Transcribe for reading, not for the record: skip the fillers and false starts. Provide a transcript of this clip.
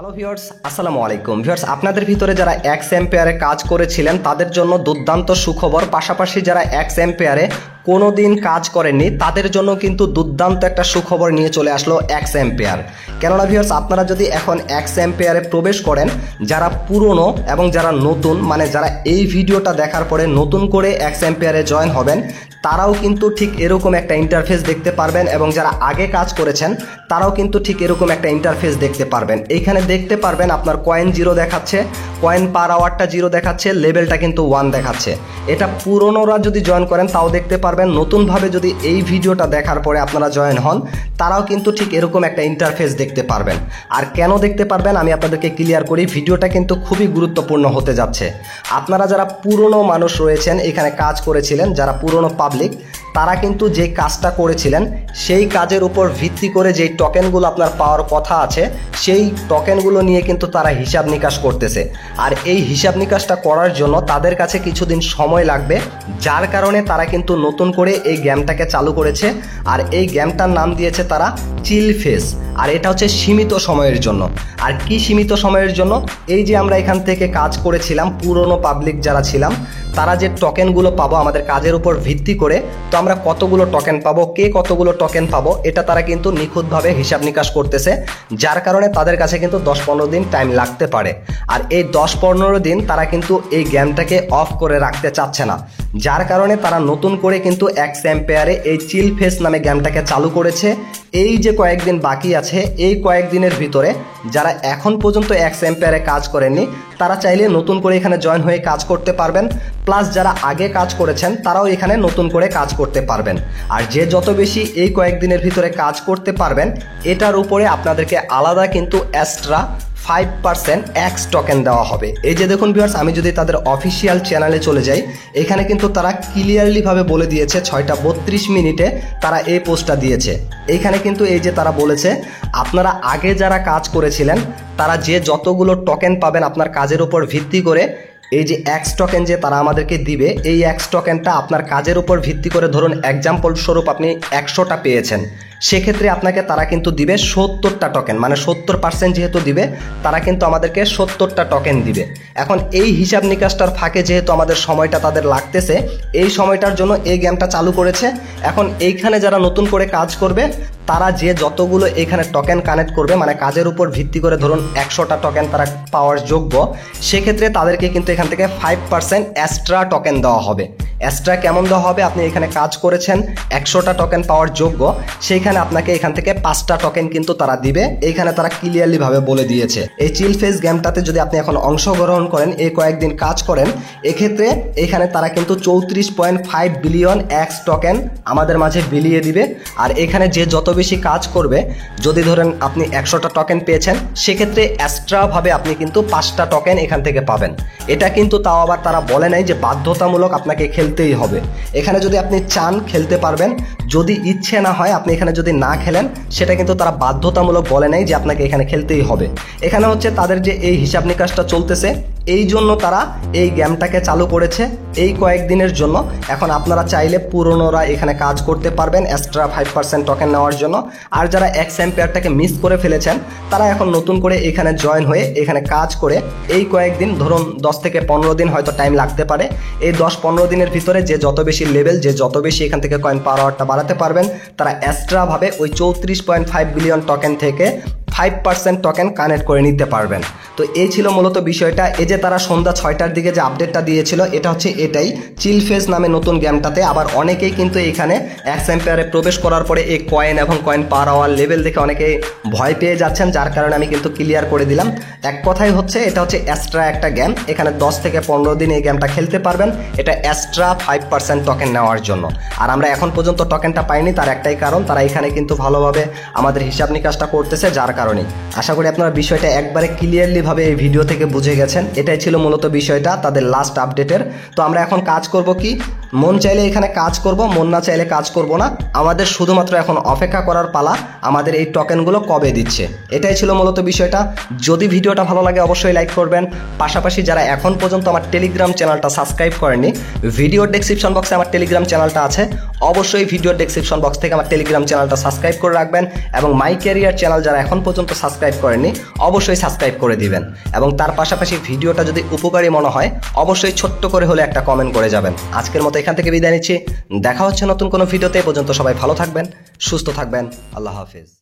Hello viewers, আসসালামু আলাইকুম। Viewers, আপনাদের ভিতরে যারা এক্স এম্পেয়ারে কাজ করেছিলেন তাদের জন্য দুর্দান্ত সুখবর। পাশাপাশি যারা এক্স এম্পেয়ারে কোনো দিন কাজ করেননি তাদের জন্য কিন্তু দুর্দান্ত একটা সুখবর নিয়ে চলে আসলো এক্স এম্পেয়ার। কেননা ভিউয়ার্স, আপনারা যদি এখন এক্স এম্পেয়ারে প্রবেশ করেন, যারা পুরনো এবং যারা নতুন, মানে যারা এই ভিডিওটা দেখার পরে নতুন করে এক্স এম্পেয়ারে জয়েন হবেন, তারাও কিন্তু ঠিক এরকম একটা ইন্টারফেস দেখতে পারবেন, এবং যারা আগে কাজ করেছেন তারাও কিন্তু ঠিক এরকম একটা ইন্টারফেস দেখতে পারবেন। এইখানে দেখতে পারবেন আপনার কয়েন 0 দেখাচ্ছে, কয়েন পার আওয়ারটা 0 দেখাচ্ছে, লেভেলটা কিন্তু 1 দেখাচ্ছে। এটা পুরনোরা যদি জয়েন করেন তাও দেখতে পারবেন, নতুনভাবে যদি এই ভিডিওটা দেখার পরে আপনারা জয়েন হন তারাও কিন্তু ঠিক এরকম একটা ইন্টারফেস দেখতে পারবেন। আর কেন দেখতে পারবেন আমি আপনাদেরকে ক্লিয়ার করি, ভিডিওটা কিন্তু খুবই গুরুত্বপূর্ণ হতে যাচ্ছে। আপনারা যারা পুরনো মানুষ রয়েছেন, এখানে কাজ করেছিলেন, যারা পুরনো পাবলিক, তারা কিন্তু যে কাজটা করেছিলেন সেই কাজের উপর ভিত্তি করে যেই টোকেনগুলো আপনার পাওয়ার কথা আছে সেই টোকেনগুলো নিয়ে কিন্তু তারা হিসাব নিকাশ করতেছে। আর এই হিসাব নিকাশটা করার জন্য তাদের কাছে কিছুদিন সময় লাগবে, যার কারণে তারা কিন্তু নতুন করে এই গেমটাকে চালু করেছে। আর এই গেমটার নাম দিয়েছে তারা চিল ফেস। আর এটা হচ্ছে সীমিত সময়ের জন্য। আর কি সীমিত সময়ের জন্য? এই যে আমরা এখান থেকে কাজ করেছিলাম, পুরনো পাবলিক যারা ছিলাম, তারা যে টোকেনগুলো পাবো আমাদের কাজের উপর ভিত্তি করে, তো আমরা কতগুলো টোকেন পাবো, কে কতগুলো টোকেন পাবো, এটা তারা কিন্তু নিখুঁতভাবে হিসাব নিকাশ করতেছে, যার কারণে তাদের কাছে কিন্তু 10-15 দিন টাইম লাগতে পারে। আর এই 10-15 দিন তারা কিন্তু এই গেমটাকে অফ করে রাখতে চাচ্ছে না, যার কারণে তারা নতুন করে কিন্তু এক্স এম্পেয়ারে এই চিল ফেস নামে গেমটাকে চালু করেছে। এই যে কয়েকদিন বাকি আছে, এই কয়েকদিনের ভিতরে যারা এখন পর্যন্ত এক্স এম্পেয়ারে কাজ করেননি তারা চাইলে নতুন করে এখানে জয়েন হয়ে কাজ করতে পারবেন, প্লাস যারা আগে কাজ করেছেন তারাও এখানে নতুন করে কাজ করতে পারবেন। আর যে যত বেশি এই কয়েকদিনের ভিতরে কাজ করতে পারবেন, এটার উপরে আপনাদেরকে আলাদা কিন্তু এক্সট্রা 5% এক্স টোকেন দেওয়া হবে। এই যে দেখুন ভিউয়ার্স, আমি যদি তাদের অফিসিয়াল চ্যানেলে চলে যাই, এখানে কিন্তু তারা ক্লিয়ারলিভাবে বলে দিয়েছে, 6:32 মিনিটে তারা এই পোস্টটা দিয়েছে। এইখানে কিন্তু এই যে তারা বলেছে, আপনারা আগে যারা কাজ করেছিলেন তারা যে যতগুলো টোকেন পাবেন আপনার কাজের উপর ভিত্তি করে, এই যে এক্স টোকেন যে তারা আমাদেরকে দিবে, এই এক্স টোকেনটা আপনার কাজের উপর ভিত্তি করে, ধরুন এক্সাম্পল স্বরূপ আপনি 100টা পেয়েছেন, সেক্ষেত্রে আপনাকে তারা কিন্তু দিবে 70টা টোকেন, মানে 70% যেহেতু দিবে তারা কিন্তু আমাদেরকে 70টা টোকেন দিবে। এখন এই হিসাব নিকাশটার ফাঁকে যেহেতু আমাদের সময়টা তাদের লাগতেছে, এই সময়টার জন্য এই গেমটা চালু করেছে। এখন এইখানে যারা নতুন করে কাজ করবে তারা যে যতগুলো এখানে টোকেন কানেক্ট করবে, মানে কাজের উপর ভিত্তি করে ধরুন 100টা টোকেন তারা পাওয়ার যোগ্য, সেক্ষেত্রে তাদেরকে কিন্তু এখান থেকে 5% এক্সট্রা টোকেন দেওয়া হবে। এক্সট্রা কেমন দেওয়া হবে? আপনি এখানে কাজ করেছেন, 100টা টোকেন পাওয়ার যোগ্য, সেইখানে আপনাকে এখান থেকে 5টা টোকেন কিন্তু তারা দিবে। এইখানে তারা ক্লিয়ারলি ভাবে বলে দিয়েছে। এই চিল ফেস গেমটাতে যদি আপনি এখন অংশগ্রহণ করেন, এই কয়েকদিন কাজ করেন, এক্ষেত্রে এখানে তারা কিন্তু 34.5 বিলিয়ন এক্স টোকেন আমাদের মাঝে বিলিয়ে দিবে। আর এখানে যে যত বেশি কাজ করবে, যদি ধরেন আপনি 100টা টোকেন পেয়েছেন, সেক্ষেত্রে এক্সট্রা ভাবে আপনি কিন্তু 5টা টোকেন এখান থেকে পাবেন। এটা কিন্তু তাও আবার তারা বলে নাই যে বাধ্যতামূলক আপনাকে খেলতেই হবে। এখানে যদি আপনি চান খেলতে পারবেন, যদি ইচ্ছে না হয় আপনি এখানে যদি না খেলেন, সেটা কিন্তু তারা বাধ্যতামূলক বলে নাই যে আপনাকে এখানে খেলতেই হবে। এখানে হচ্ছে তাদের যে এই হিসাব নিকাশটা চলতেছে, এই জন্য তারা এই গেমটাকে চালু করেছে এই কয়েকদিনের জন্য। এখন আপনারা চাইলে পুরনোরা এখানে কাজ করতে পারবেন এক্সট্রা 5% টোকেন নেওয়ার জন্য। আর যারা এক্স এম্পেয়ারটাকে মিস করে ফেলেছেন তারা এখন নতুন করে এখানে জয়েন হয়ে এখানে কাজ করে এই কয়েকদিন, ধরুন 10 থেকে 15 দিন হয়তো টাইম লাগতে পারে, এই 10-15 দিনের ভিতরে যে যত বেশি লেভেল, যে যত বেশি এখান থেকে কয়েন পাওয়ার আওয়ারটা বাড়াতে পারবেন, তারা এক্সট্রাভাবে ওই 34.5 বিলিয়ন টোকেন থেকে 5% টোকেন কানেক্ট করে নিতে পারবেন। তো এই ছিল মূলত বিষয়টা। এই যে তারা সন্ধ্যা 6টার দিকে যে আপডেটটা দিয়েছিল, এটা হচ্ছে এটাই চিল ফেস নামে নতুন গেমটাতে। আবার অনেকেই কিন্তু এখানে এক্স এম্পেয়ারে প্রবেশ করার পরে এই কয়েন এবং কয়েন পার আওয়ার লেভেল দেখে অনেকেই ভয় পেয়ে যাচ্ছেন, যার কারণে আমি কিন্তু ক্লিয়ার করে দিলাম। এক কথাই হচ্ছে এটা হচ্ছে এক্সট্রা একটা গেম, এখানে 10 থেকে 15 দিন এই গেমটা খেলতে পারবেন, এটা এক্সট্রা 5% টোকেন নেওয়ার জন্য। আর আমরা এখন পর্যন্ত টোকেনটা পাইনি, তার একটাই কারণ, তারা এখানে কিন্তু ভালোভাবে আমাদের হিসাব নিকাশটা করতেছে, যার কারণে আশা করি আপনারা বিষয়টা একবারে ক্লিয়ারলি নিশ্চিতভাবে এই ভিডিও থেকে বুঝে গেছেন। এটাই ছিল মূলত বিষয়টা তাদের লাস্ট আপডেটের। তো আমরা এখন কাজ করব কি, মন চাইলে এখানে কাজ করব, মন না চাইলে কাজ করব না। আমাদের শুধুমাত্র এখন অপেক্ষা করার পালা আমাদের এই টোকেনগুলো কবে দিচ্ছে, এটাই ছিল মূলত বিষয়টা। যদি ভিডিওটা ভালো লাগে অবশ্যই লাইক করবেন। পাশাপাশি যারা এখন পর্যন্ত আমার টেলিগ্রাম চ্যানেলটা সাবস্ক্রাইব করেননি, ভিডিওর ডেসক্রিপশন বক্সে আমার টেলিগ্রাম চ্যানেলটা আছে, অবশ্যই ভিডিওর ডেসক্রিপশন বক্স থেকে আমার টেলিগ্রাম চ্যানেলটা সাবস্ক্রাইব করে রাখবেন। এবং মাই ক্যারিয়ার চ্যানেল যারা এখন পর্যন্ত সাবস্ক্রাইব করেননি অবশ্যই সাবস্ক্রাইব করে দিবেন। এবং তার পাশাপাশি ভিডিওটা যদি উপকারী মনে হয় অবশ্যই ছোট্ট করে হলে একটা কমেন্ট করে যাবেন। আজকের মতো এখান থেকে বিদায় নিচ্ছি, দেখা হচ্ছে নতুন কোনো ভিডিওতে। পর্যন্ত সবাই ভালো থাকবেন, সুস্থ থাকবেন, আল্লাহ হাফেজ।